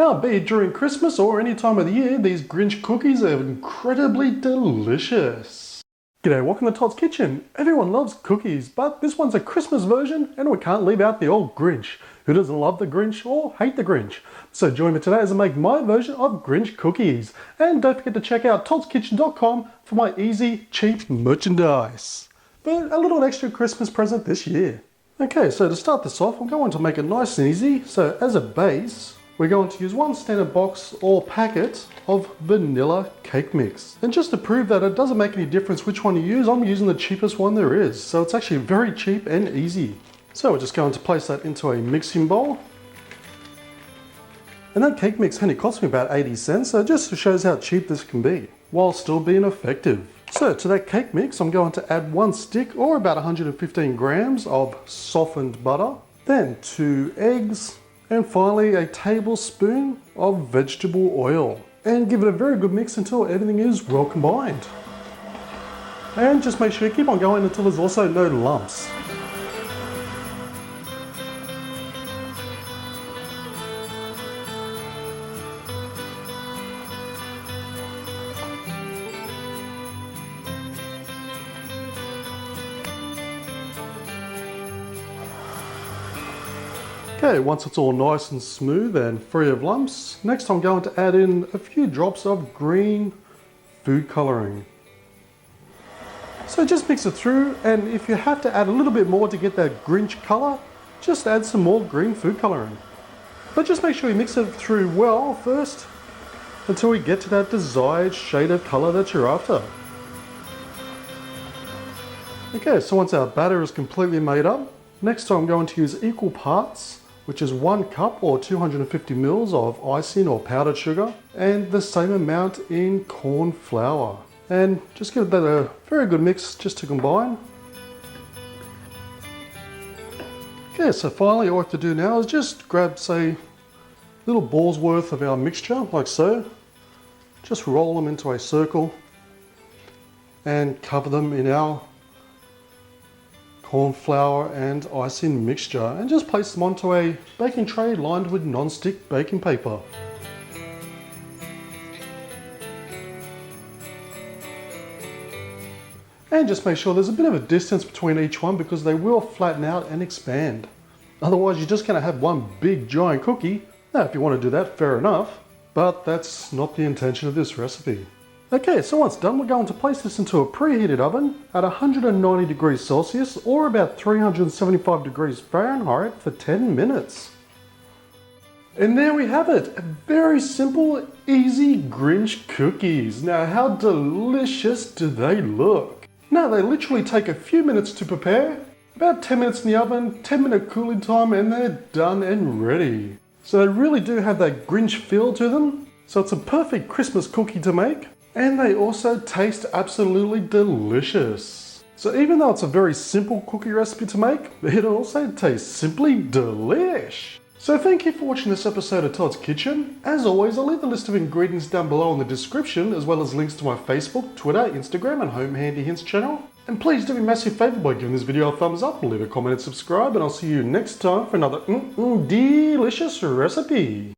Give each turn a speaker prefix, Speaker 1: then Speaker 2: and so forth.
Speaker 1: Now, be it during Christmas or any time of the year, these Grinch cookies are incredibly delicious. G'day, welcome to Todd's Kitchen. Everyone loves cookies, but this one's a Christmas version and we can't leave out the old Grinch. Who doesn't love the Grinch or hate the Grinch? So join me today as I make my version of Grinch cookies. And don't forget to check out toddskitchen.com for my easy, cheap merchandise. But a little extra Christmas present this year. Okay, so to start this off, I'm going to make it nice and easy. So as a base, we're going to use one standard box or packet of vanilla cake mix. And just to prove that it doesn't make any difference which one you use, I'm using the cheapest one there is. So it's actually very cheap and easy. So we're just going to place that into a mixing bowl. And that cake mix only cost me about 80 cents, so it just shows how cheap this can be, while still being effective. So to that cake mix, I'm going to add 1 stick or about 115 grams of softened butter, then 2 eggs, and finally a tablespoon of vegetable oil. And give it a very good mix until everything is well combined. And just make sure you keep on going until there's also no lumps. Okay, once it's all nice and smooth and free of lumps, next I'm going to add in a few drops of green food colouring. So just mix it through, and if you have to add a little bit more to get that Grinch colour, just add some more green food colouring. But just make sure you mix it through well first until we get to that desired shade of colour that you're after. Okay, so once our batter is completely made up, next I'm going to use equal parts, which is 1 cup or 250 mils of icing or powdered sugar, and the same amount in corn flour. And just give that a very good mix just to combine. Okay, so finally all we have to do now is just grab, say, little balls worth of our mixture, like so. Just roll them into a circle and cover them in our corn flour and icing mixture, and just place them onto a baking tray lined with non-stick baking paper. And just make sure there's a bit of a distance between each one because they will flatten out and expand. Otherwise you're just going to have one big giant cookie. Now if you want to do that, fair enough, but that's not the intention of this recipe. Okay, so once done, we're going to place this into a preheated oven at 190 degrees Celsius or about 375 degrees Fahrenheit for 10 minutes. And there we have it, a very simple, easy Grinch cookies. Now how delicious do they look? Now they literally take a few minutes to prepare, about 10 minutes in the oven, 10-minute cooling time, and they're done and ready. So they really do have that Grinch feel to them, so it's a perfect Christmas cookie to make. And they also taste absolutely delicious. So even though it's a very simple cookie recipe to make, it also tastes simply delish. So thank you for watching this episode of Todd's Kitchen. As always, I'll leave a list of ingredients down below in the description, as well as links to my Facebook, Twitter, Instagram and Home Handy Hints channel. And please do me a massive favour by giving this video a thumbs up, leave a comment and subscribe, and I'll see you next time for another delicious recipe.